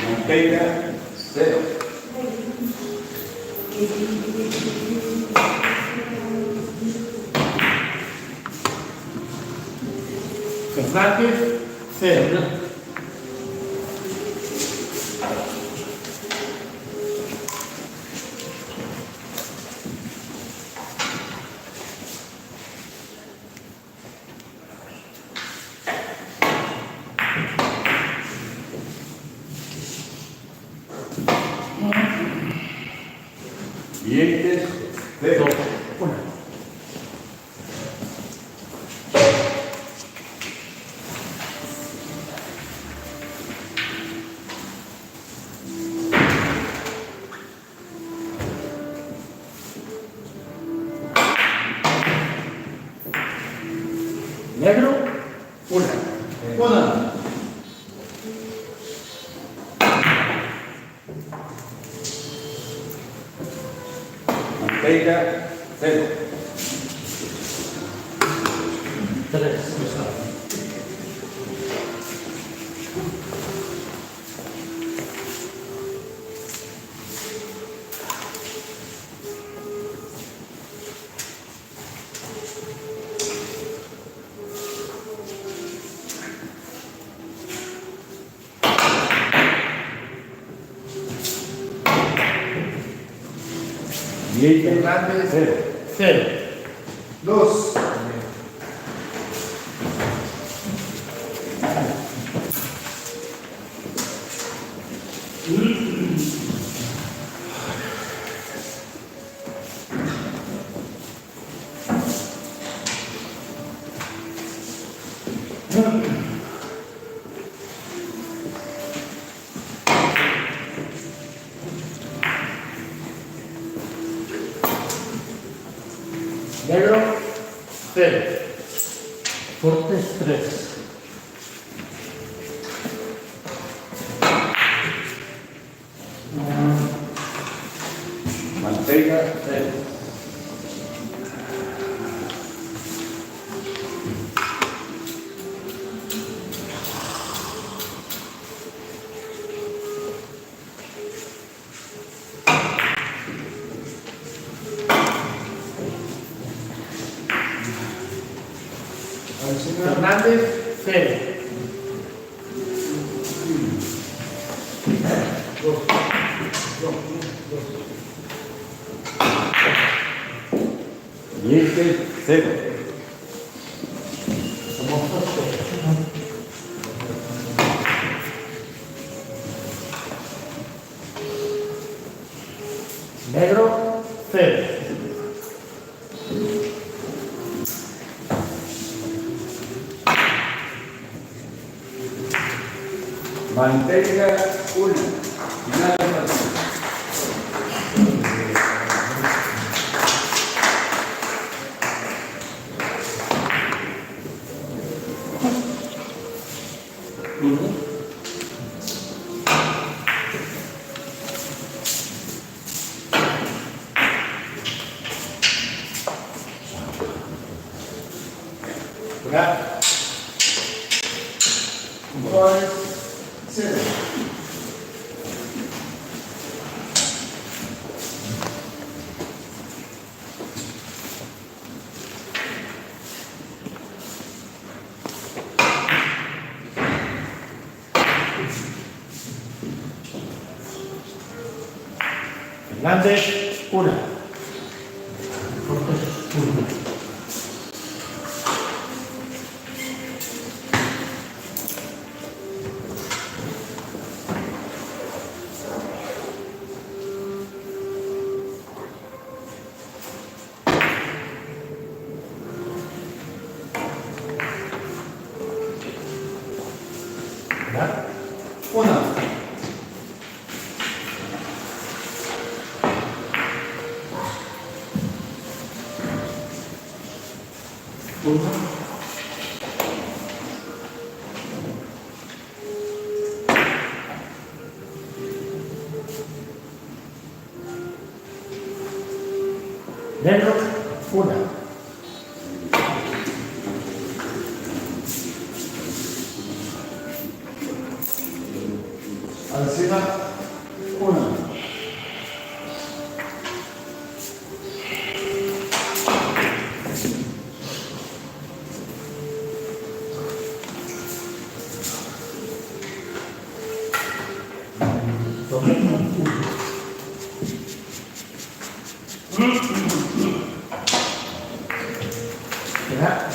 Manteiga, 0. Fernández, 0. Yates, 0. 1. Negro, 1. 1. Manteiga, 0. 3. Yates, Fernández, 0. 0. 2. Negro, 0. Cortes, 3. Manteiga, 0. Fernández, 0. Mieses, 0. Negro, 0. Manteiga, 1. Final de partido. Jugar. Juárez, 0. Fernández, 1. Cortes, 1. ¿Verdad? 1. Negro, 1. Alcina, 1. ¿Verdad?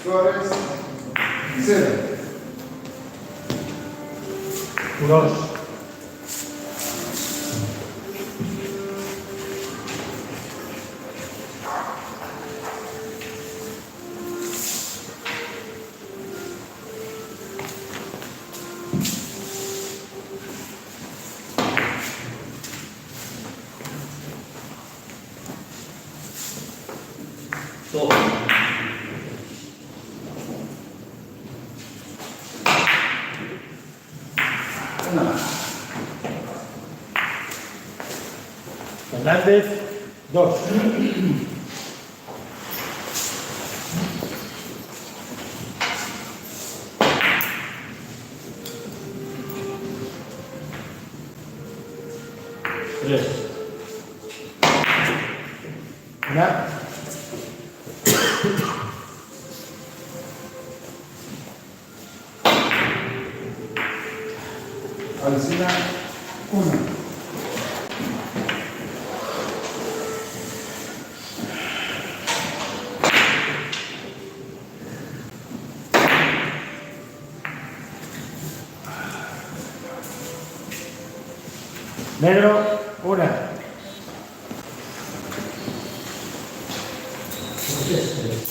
Suárez, 0. 2. Fernández, 2. Tres. Una. Alcina, 1. Negro, 1. Cortés, 3.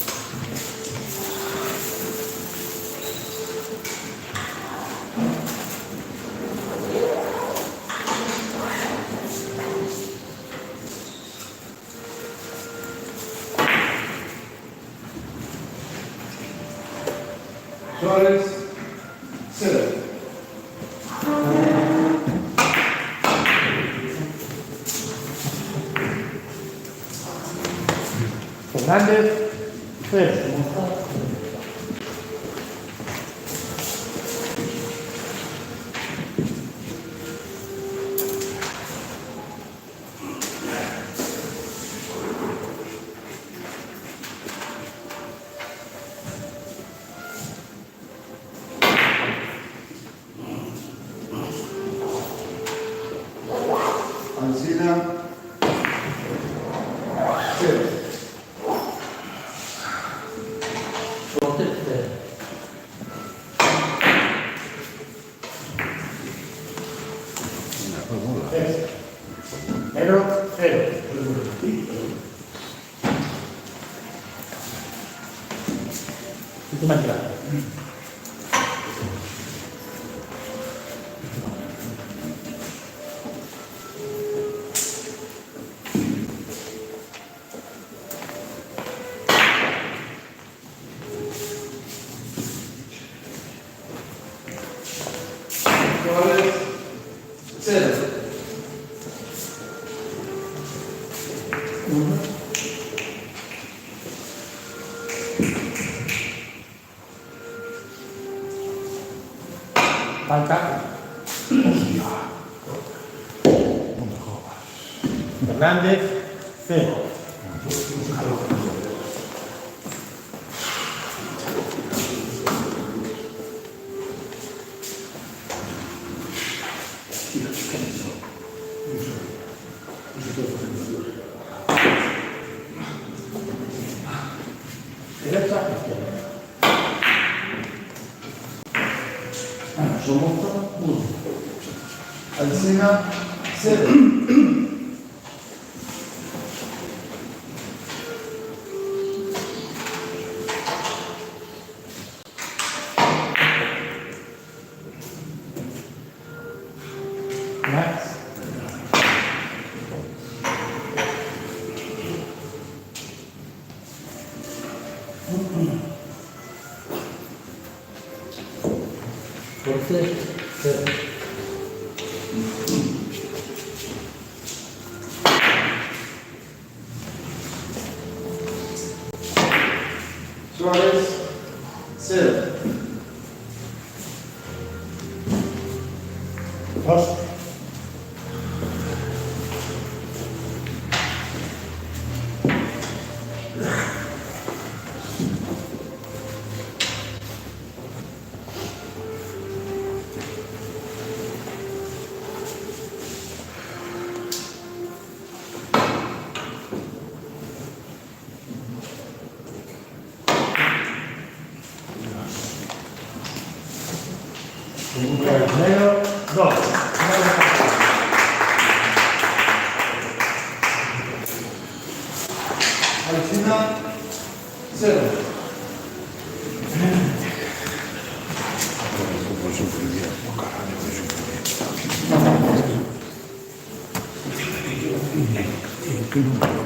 Suárez, 0. Fernández, 0. Alcina, 0. Cortés, 3. Negro, 0. Última entrada. Suárez, 0. Falta. Fernández, 0. Derecha, izquierda. Somoza, 1. Alcina, 0. Max. Cortés, 0. Suárez, 0. 2. Negro, 2. Alcina, 0. Qué número.